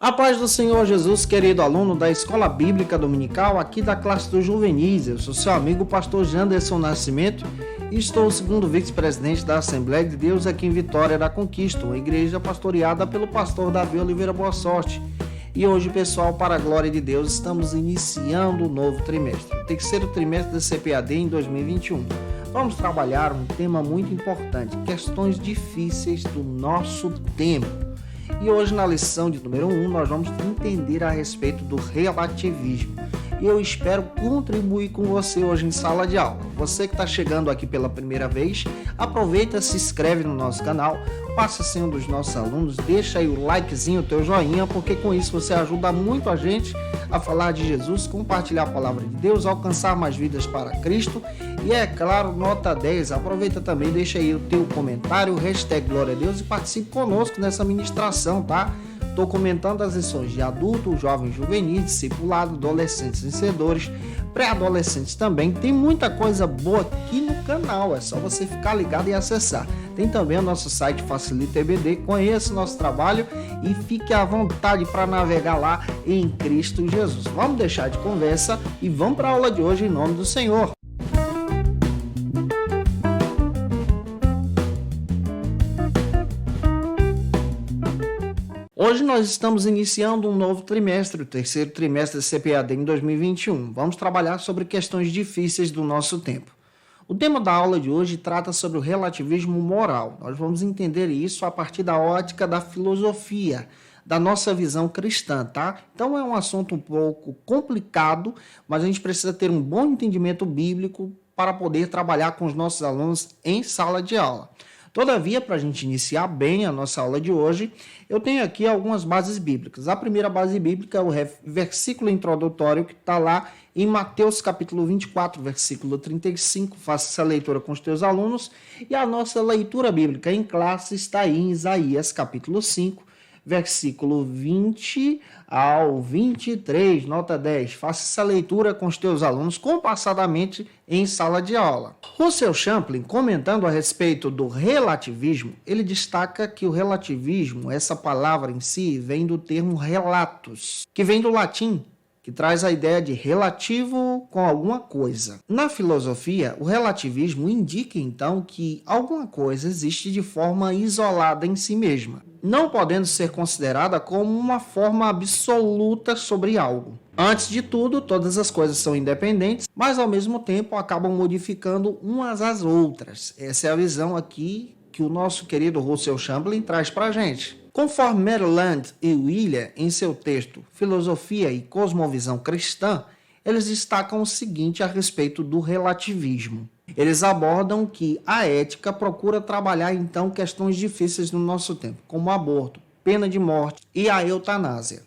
A paz do Senhor Jesus, querido aluno da Escola Bíblica Dominical, aqui da classe dos juvenis. Eu sou seu amigo, pastor Janderson Nascimento, e estou o segundo vice-presidente da Assembleia de Deus aqui em Vitória da Conquista, uma igreja pastoreada pelo pastor Davi Oliveira Boa Sorte. E hoje, pessoal, para a glória de Deus, estamos iniciando o novo trimestre, o terceiro trimestre da CPAD em 2021. Vamos trabalhar um tema muito importante, questões difíceis do nosso tempo. E hoje, na lição de número 1, nós vamos entender a respeito do relativismo. E eu espero contribuir com você hoje em sala de aula. Você que está chegando aqui pela primeira vez, aproveita, se inscreve no nosso canal, passa a ser um dos nossos alunos, deixa aí o likezinho, o teu joinha, porque com isso você ajuda muito a gente a falar de Jesus, compartilhar a palavra de Deus, alcançar mais vidas para Cristo. E é claro, nota 10, aproveita também, deixa aí o teu comentário, hashtag Glória a Deus e participe conosco nessa ministração, tá? Estou comentando as lições de adulto, jovem, juvenil, discipulado, adolescentes vencedores, pré-adolescentes também. Tem muita coisa boa aqui no canal, é só você ficar ligado e acessar. Tem também o nosso site Facilita EBD, conheça o nosso trabalho e fique à vontade para navegar lá em Cristo Jesus. Vamos deixar de conversa e vamos para a aula de hoje em nome do Senhor. Hoje nós estamos iniciando um novo trimestre, o terceiro trimestre da CPAD em 2021. Vamos trabalhar sobre questões difíceis do nosso tempo. O tema da aula de hoje trata sobre o relativismo moral. Nós vamos entender isso a partir da ótica da filosofia, da nossa visão cristã, tá? Então é um assunto um pouco complicado, mas a gente precisa ter um bom entendimento bíblico para poder trabalhar com os nossos alunos em sala de aula. Todavia, para a gente iniciar bem a nossa aula de hoje, eu tenho aqui algumas bases bíblicas. A primeira base bíblica é o versículo introdutório que está lá em Mateus capítulo 24, versículo 35. Faça essa leitura com os teus alunos. E a nossa leitura bíblica em classe está aí em Isaías capítulo 5, versículo 20 ao 23, nota 10. Faça essa leitura com os teus alunos compassadamente em sala de aula. Russell Champlin, comentando a respeito do relativismo, ele destaca que o relativismo, essa palavra em si, vem do termo relatus, que vem do latim, que traz a ideia de relativo com alguma coisa. Na filosofia, o relativismo indica, então, que alguma coisa existe de forma isolada em si mesma, não podendo ser considerada como uma forma absoluta sobre algo. Antes de tudo, todas as coisas são independentes, mas ao mesmo tempo acabam modificando umas às outras. Essa é a visão aqui que o nosso querido Russell Champlin traz para a gente. Conforme Maryland e William, em seu texto Filosofia e Cosmovisão Cristã, eles destacam o seguinte a respeito do relativismo. Eles abordam que a ética procura trabalhar, então, questões difíceis no nosso tempo, como o aborto, pena de morte e a eutanásia.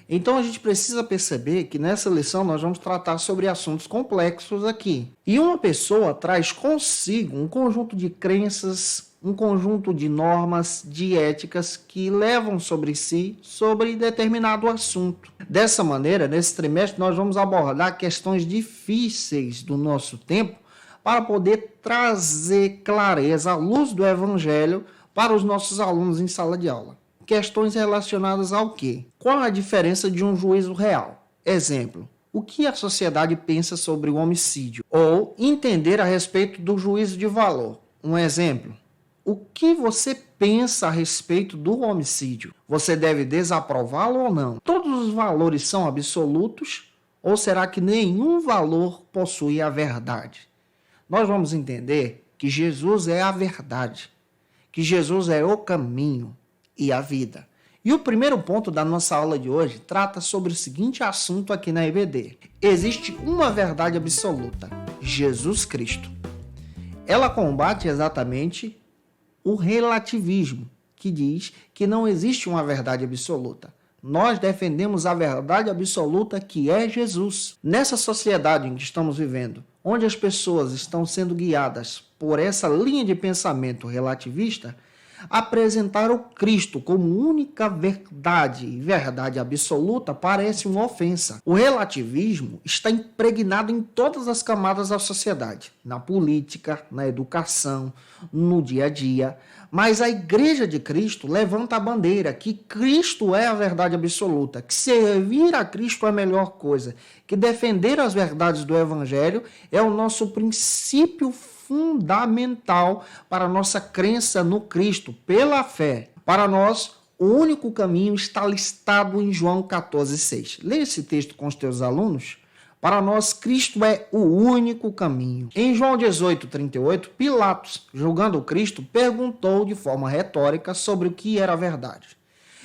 Então, a gente precisa perceber que nessa lição nós vamos tratar sobre assuntos complexos aqui. E uma pessoa traz consigo um conjunto de crenças, um conjunto de normas, de éticas que levam sobre si sobre determinado assunto. Dessa maneira, nesse trimestre, nós vamos abordar questões difíceis do nosso tempo para poder trazer clareza à luz do Evangelho para os nossos alunos em sala de aula. Questões relacionadas ao quê? Qual a diferença de um juízo real? Exemplo, o que a sociedade pensa sobre o homicídio? Ou entender a respeito do juízo de valor. Um exemplo, o que você pensa a respeito do homicídio? Você deve desaprová-lo ou não? Todos os valores são absolutos? Ou será que nenhum valor possui a verdade? Nós vamos entender que Jesus é a verdade, que Jesus é o caminho e a vida. E o primeiro ponto da nossa aula de hoje trata sobre o seguinte assunto aqui na EBD. Existe uma verdade absoluta, Jesus Cristo. Ela combate exatamente o relativismo, que diz que não existe uma verdade absoluta. Nós defendemos a verdade absoluta que é Jesus. Nessa sociedade em que estamos vivendo, onde as pessoas estão sendo guiadas por essa linha de pensamento relativista, Apresentar o Cristo como única verdade e verdade absoluta parece uma ofensa. O relativismo está impregnado em todas as camadas da sociedade, na política, na educação, no dia a dia. Mas a Igreja de Cristo levanta a bandeira que Cristo é a verdade absoluta, que servir a Cristo é a melhor coisa, que defender as verdades do Evangelho é o nosso princípio fundamental para a nossa crença no Cristo, pela fé. Para nós, o único caminho está listado em João 14,6. Leia esse texto com os teus alunos. Para nós, Cristo é o único caminho. Em João 18,38, Pilatos, julgando Cristo, perguntou de forma retórica sobre o que era a verdade.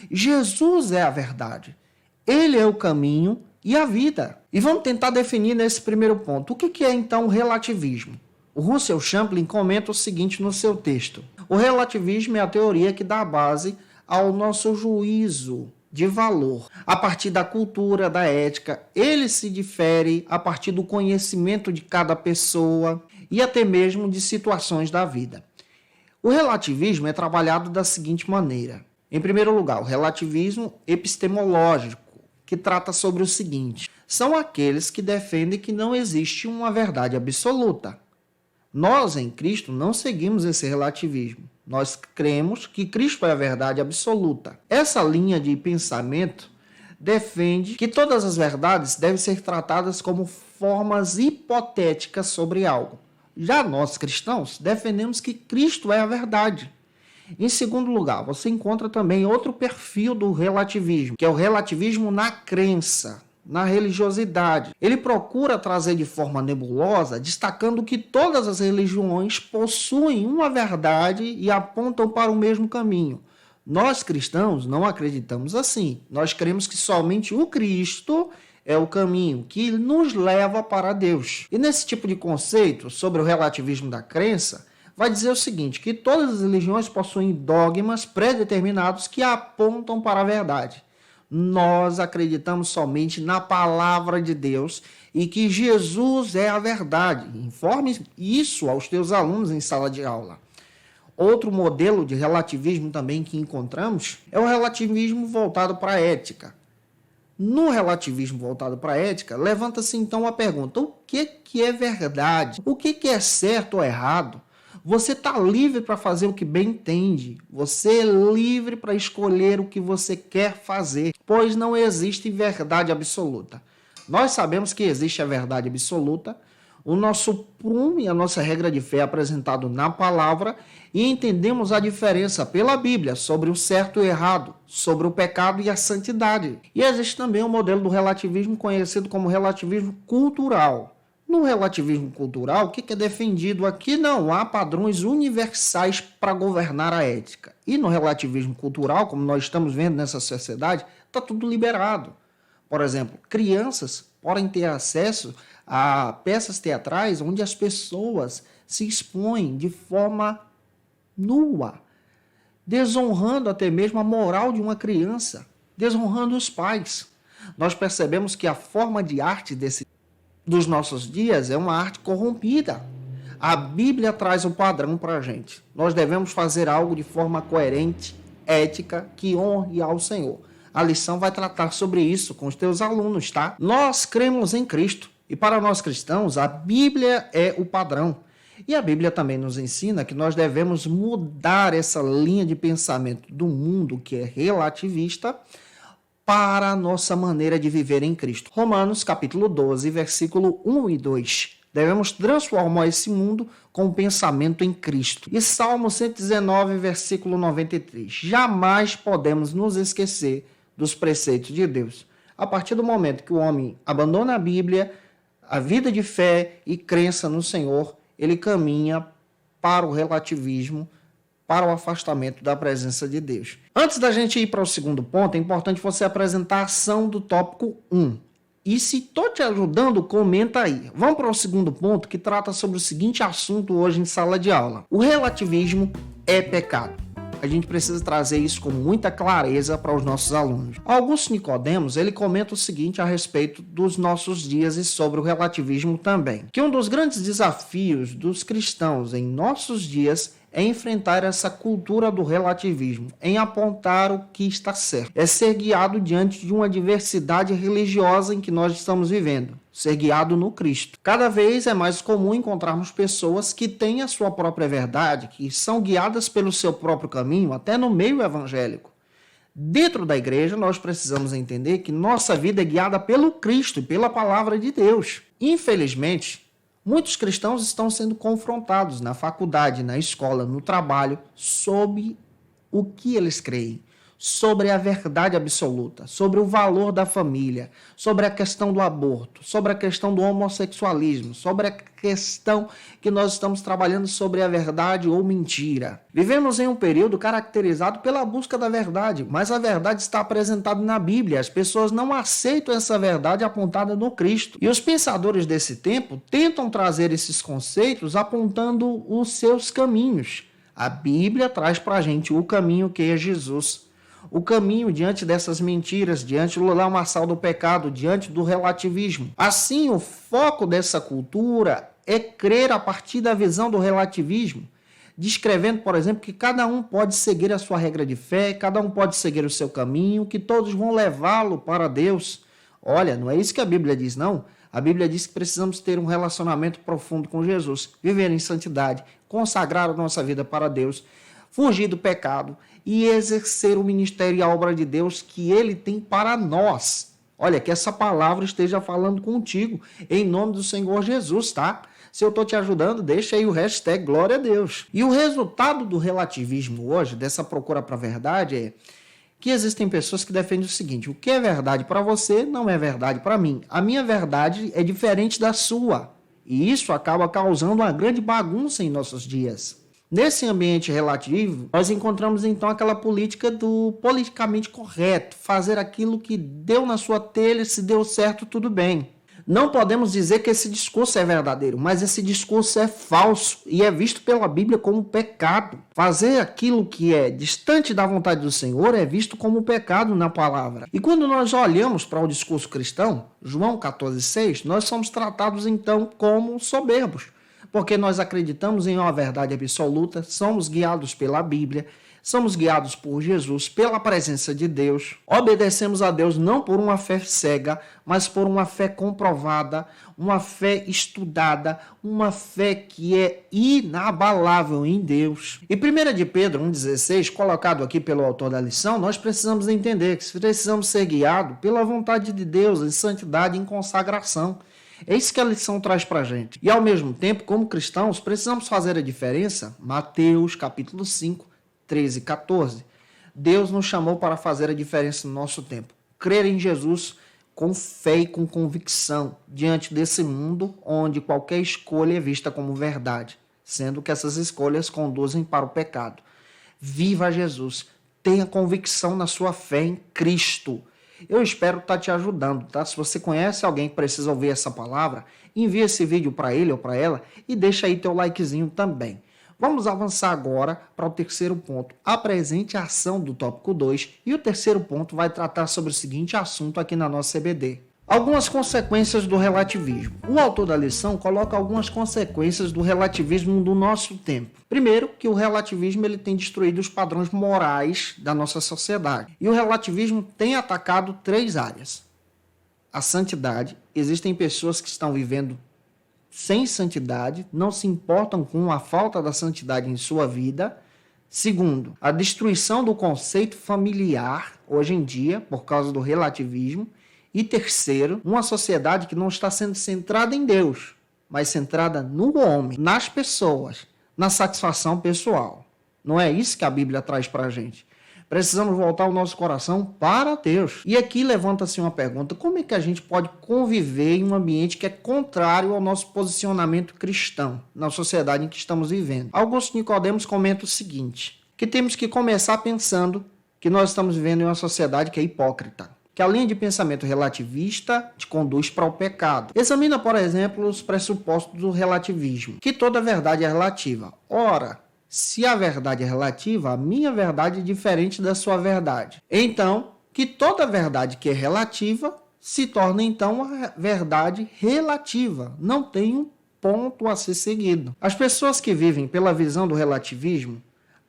Jesus é a verdade. Ele é o caminho e a vida. E vamos tentar definir nesse primeiro ponto. O que é então o relativismo? O Russell Champlin comenta o seguinte no seu texto. O relativismo é a teoria que dá base ao nosso juízo de valor. A partir da cultura, da ética, ele se difere a partir do conhecimento de cada pessoa e até mesmo de situações da vida. O relativismo é trabalhado da seguinte maneira. Em primeiro lugar, o relativismo epistemológico, que trata sobre o seguinte: são aqueles que defendem que não existe uma verdade absoluta. Nós, em Cristo, não seguimos esse relativismo. Nós cremos que Cristo é a verdade absoluta. Essa linha de pensamento defende que todas as verdades devem ser tratadas como formas hipotéticas sobre algo. Já nós, cristãos, defendemos que Cristo é a verdade. Em segundo lugar, você encontra também outro perfil do relativismo, que é o relativismo na crença, na religiosidade. Ele procura trazer de forma nebulosa, destacando que todas as religiões possuem uma verdade e apontam para o mesmo caminho. Nós, cristãos, não acreditamos assim. Nós cremos que somente o Cristo é o caminho que nos leva para Deus. E nesse tipo de conceito, sobre o relativismo da crença, vai dizer o seguinte, que todas as religiões possuem dogmas pré-determinados que apontam para a verdade. Nós acreditamos somente na palavra de Deus e que Jesus é a verdade. Informe isso aos teus alunos em sala de aula. Outro modelo de relativismo também que encontramos é o relativismo voltado para a ética. No relativismo voltado para a ética, levanta-se então a pergunta: o que é verdade? O que é certo ou errado? Você está livre para fazer o que bem entende. Você é livre para escolher o que você quer fazer, pois não existe verdade absoluta. Nós sabemos que existe a verdade absoluta, o nosso prumo e a nossa regra de fé é apresentado na palavra e entendemos a diferença pela Bíblia sobre o certo e o errado, sobre o pecado e a santidade. E existe também o modelo do relativismo conhecido como relativismo cultural. No relativismo cultural, o que é defendido aqui? Não há padrões universais para governar a ética. E no relativismo cultural, como nós estamos vendo nessa sociedade, está tudo liberado. Por exemplo, crianças podem ter acesso a peças teatrais onde as pessoas se expõem de forma nua, desonrando até mesmo a moral de uma criança, desonrando os pais. Nós percebemos que a forma de arte dos nossos dias é uma arte corrompida. A Bíblia traz um padrão para a gente. Nós devemos fazer algo de forma coerente, ética, que honre ao Senhor. A lição vai tratar sobre isso com os teus alunos, tá? Nós cremos em Cristo e para nós cristãos a Bíblia é o padrão. E a Bíblia também nos ensina que nós devemos mudar essa linha de pensamento do mundo que é relativista para a nossa maneira de viver em Cristo. Romanos capítulo 12, versículo 1 e 2. Devemos transformar esse mundo com o pensamento em Cristo. E Salmo 119, versículo 93. Jamais podemos nos esquecer dos preceitos de Deus. A partir do momento que o homem abandona a Bíblia, a vida de fé e crença no Senhor, ele caminha para o relativismo, para o afastamento da presença de Deus. Antes da gente ir para o segundo ponto, é importante você apresentar a ação do tópico 1. E se estou te ajudando, comenta aí. Vamos para o segundo ponto, que trata sobre o seguinte assunto hoje em sala de aula. O relativismo é pecado. A gente precisa trazer isso com muita clareza para os nossos alunos. Augusto Nicodemos, ele comenta o seguinte a respeito dos nossos dias e sobre o relativismo também. Que um dos grandes desafios dos cristãos em nossos dias é enfrentar essa cultura do relativismo, em apontar o que está certo. É ser guiado diante de uma diversidade religiosa em que nós estamos vivendo. Ser guiado no Cristo. Cada vez é mais comum encontrarmos pessoas que têm a sua própria verdade, que são guiadas pelo seu próprio caminho, até no meio evangélico. Dentro da igreja, nós precisamos entender que nossa vida é guiada pelo Cristo e pela palavra de Deus. Infelizmente, muitos cristãos estão sendo confrontados na faculdade, na escola, no trabalho, sobre o que eles creem, sobre a verdade absoluta, sobre o valor da família, sobre a questão do aborto, sobre a questão do homossexualismo, sobre a questão que nós estamos trabalhando sobre a verdade ou mentira. Vivemos em um período caracterizado pela busca da verdade, mas a verdade está apresentada na Bíblia. As pessoas não aceitam essa verdade apontada no Cristo. E os pensadores desse tempo tentam trazer esses conceitos apontando os seus caminhos. A Bíblia traz para a gente o caminho que é Jesus. O caminho diante dessas mentiras, diante do lamaçal do pecado, diante do relativismo. Assim, o foco dessa cultura é crer a partir da visão do relativismo, descrevendo, por exemplo, que cada um pode seguir a sua regra de fé, cada um pode seguir o seu caminho, que todos vão levá-lo para Deus. Olha, não é isso que a Bíblia diz, não. A Bíblia diz que precisamos ter um relacionamento profundo com Jesus, viver em santidade, consagrar a nossa vida para Deus, fugir do pecado e exercer o ministério e a obra de Deus que Ele tem para nós. Olha, que essa palavra esteja falando contigo, em nome do Senhor Jesus, tá? Se eu estou te ajudando, deixa aí o hashtag Glória a Deus. E o resultado do relativismo hoje, dessa procura para a verdade, é que existem pessoas que defendem o seguinte: o que é verdade para você não é verdade para mim. A minha verdade é diferente da sua. E isso acaba causando uma grande bagunça em nossos dias. Nesse ambiente relativo, nós encontramos então aquela política do politicamente correto, fazer aquilo que deu na sua telha, se deu certo, tudo bem. Não podemos dizer que esse discurso é verdadeiro, mas esse discurso é falso e é visto pela Bíblia como pecado. Fazer aquilo que é distante da vontade do Senhor é visto como pecado na palavra. E quando nós olhamos para o discurso cristão, João 14,6, nós somos tratados então como soberbos, porque nós acreditamos em uma verdade absoluta, somos guiados pela Bíblia, somos guiados por Jesus, pela presença de Deus, obedecemos a Deus não por uma fé cega, mas por uma fé comprovada, uma fé estudada, uma fé que é inabalável em Deus. E 1 de Pedro 1,16, colocado aqui pelo autor da lição, nós precisamos entender que precisamos ser guiados pela vontade de Deus, em santidade, em consagração. É isso que a lição traz para a gente. E ao mesmo tempo, como cristãos, precisamos fazer a diferença. Mateus capítulo 5, 13 e 14. Deus nos chamou para fazer a diferença no nosso tempo. Crer em Jesus com fé e com convicção, diante desse mundo onde qualquer escolha é vista como verdade, sendo que essas escolhas conduzem para o pecado. Viva Jesus. Tenha convicção na sua fé em Cristo. Eu espero estar te ajudando, tá? Se você conhece alguém que precisa ouvir essa palavra, envia esse vídeo para ele ou para ela e deixa aí teu likezinho também. Vamos avançar agora para o terceiro ponto. Apresente a ação do tópico 2 e o terceiro ponto vai tratar sobre o seguinte assunto aqui na nossa CBD. Algumas consequências do relativismo. O autor da lição coloca algumas consequências do relativismo do nosso tempo. Primeiro, que o relativismo ele tem destruído os padrões morais da nossa sociedade. E o relativismo tem atacado 3 áreas. A santidade. Existem pessoas que estão vivendo sem santidade, não se importam com a falta da santidade em sua vida. Segundo, a destruição do conceito familiar, hoje em dia, por causa do relativismo. E terceiro, uma sociedade que não está sendo centrada em Deus, mas centrada no homem, nas pessoas, na satisfação pessoal. Não é isso que a Bíblia traz para a gente. Precisamos voltar o nosso coração para Deus. E aqui levanta-se uma pergunta: como é que a gente pode conviver em um ambiente que é contrário ao nosso posicionamento cristão, na sociedade em que estamos vivendo? Augusto Nicodemos comenta o seguinte, que temos que começar pensando que nós estamos vivendo em uma sociedade que é hipócrita, que a linha de pensamento relativista te conduz para o pecado. Examina, por exemplo, os pressupostos do relativismo, que toda verdade é relativa. Ora, se a verdade é relativa, a minha verdade é diferente da sua verdade. Então, que toda verdade que é relativa se torna, então, a verdade relativa. Não tem um ponto a ser seguido. As pessoas que vivem pela visão do relativismo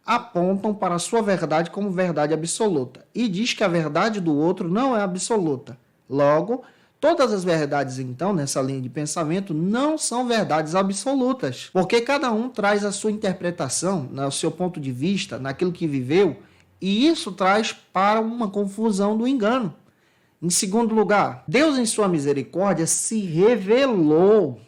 apontam para a sua verdade como verdade absoluta e diz que a verdade do outro não é absoluta. Logo, todas as verdades, então, nessa linha de pensamento, não são verdades absolutas, porque cada um traz a sua interpretação, o seu ponto de vista, naquilo que viveu, e isso traz para uma confusão do engano. Em segundo lugar, Deus, em sua misericórdia, se revelou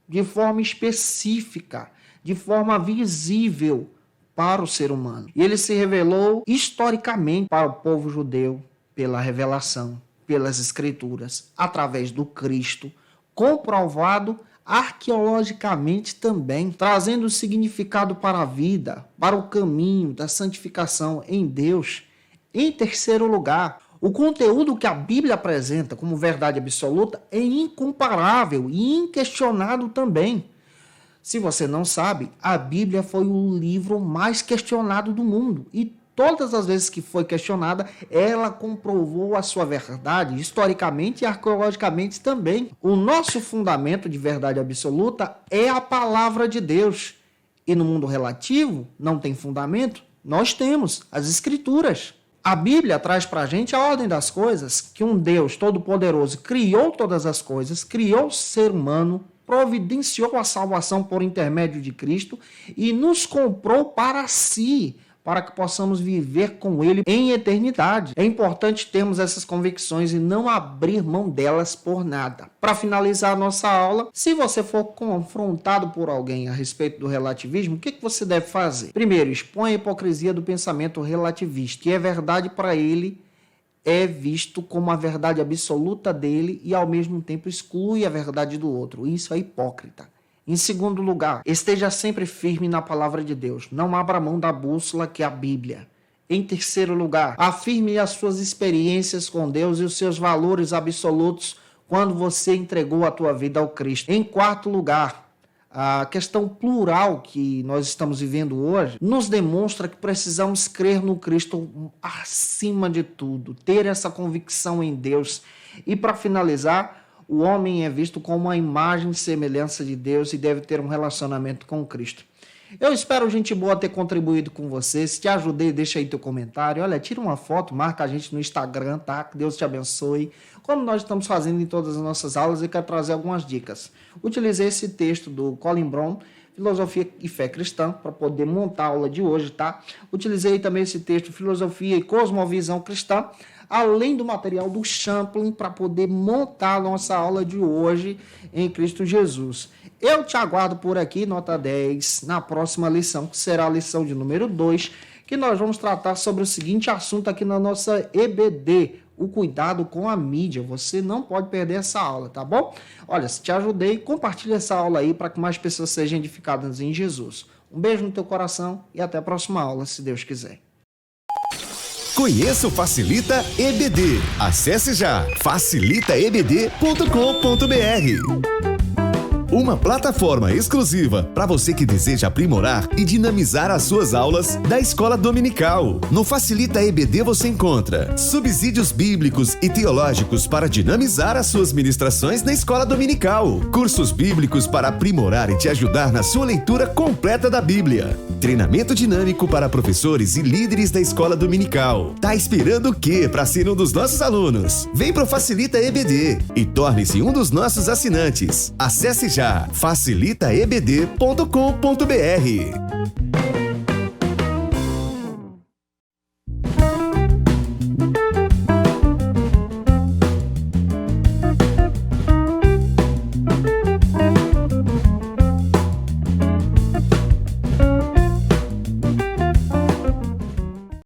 de forma específica, de forma visível para o ser humano. E ele se revelou historicamente para o povo judeu pela revelação, pelas Escrituras, através do Cristo, comprovado arqueologicamente também, trazendo significado para a vida, para o caminho da santificação em Deus. Em terceiro lugar, o conteúdo que a Bíblia apresenta como verdade absoluta é incomparável e inquestionado também. Se você não sabe, a Bíblia foi o livro mais questionado do mundo e todas as vezes que foi questionada, ela comprovou a sua verdade, historicamente e arqueologicamente também. O nosso fundamento de verdade absoluta é a palavra de Deus. E no mundo relativo, não tem fundamento? Nós temos as Escrituras. A Bíblia traz para a gente a ordem das coisas, que um Deus todo-poderoso criou todas as coisas, criou o ser humano, providenciou a salvação por intermédio de Cristo e nos comprou para si, para que possamos viver com Ele em eternidade. É importante termos essas convicções e não abrir mão delas por nada. Para finalizar a nossa aula, se você for confrontado por alguém a respeito do relativismo, o que você deve fazer? Primeiro, expõe a hipocrisia do pensamento relativista, que é verdade para ele, é visto como a verdade absoluta dele e ao mesmo tempo exclui a verdade do outro. Isso é hipócrita. Em segundo lugar, esteja sempre firme na palavra de Deus. Não abra mão da bússola que é a Bíblia. Em terceiro lugar, afirme as suas experiências com Deus e os seus valores absolutos quando você entregou a tua vida ao Cristo. Em quarto lugar, a questão plural que nós estamos vivendo hoje nos demonstra que precisamos crer no Cristo acima de tudo, ter essa convicção em Deus. E para finalizar, o homem é visto como a imagem e semelhança de Deus e deve ter um relacionamento com Cristo. Eu espero, gente boa, ter contribuído com você. Se te ajudei, deixa aí teu comentário. Olha, tira uma foto, marca a gente no Instagram, tá? Que Deus te abençoe. Como nós estamos fazendo em todas as nossas aulas, eu quero trazer algumas dicas. Utilizei esse texto do Colin Brown, Filosofia e Fé Cristã, para poder montar a aula de hoje, tá? Utilizei também esse texto, Filosofia e Cosmovisão Cristã, além do material do Champlin, para poder montar a nossa aula de hoje em Cristo Jesus. Eu te aguardo por aqui, nota 10, na próxima lição, que será a lição de número 2, que nós vamos tratar sobre o seguinte assunto aqui na nossa EBD, o cuidado com a mídia. Você não pode perder essa aula, tá bom? Olha, se te ajudei, compartilha essa aula aí para que mais pessoas sejam edificadas em Jesus. Um beijo no teu coração e até a próxima aula, se Deus quiser. Conheça o Facilita EBD. Acesse já facilitaebd.com.br. Uma plataforma exclusiva para você que deseja aprimorar e dinamizar as suas aulas da Escola Dominical. No Facilita EBD você encontra subsídios bíblicos e teológicos para dinamizar as suas ministrações na Escola Dominical, cursos bíblicos para aprimorar e te ajudar na sua leitura completa da Bíblia, treinamento dinâmico para professores e líderes da Escola Dominical. Tá esperando o quê para ser um dos nossos alunos? Vem pro Facilita EBD e torne-se um dos nossos assinantes. Acesse já facilitaebd.com.br.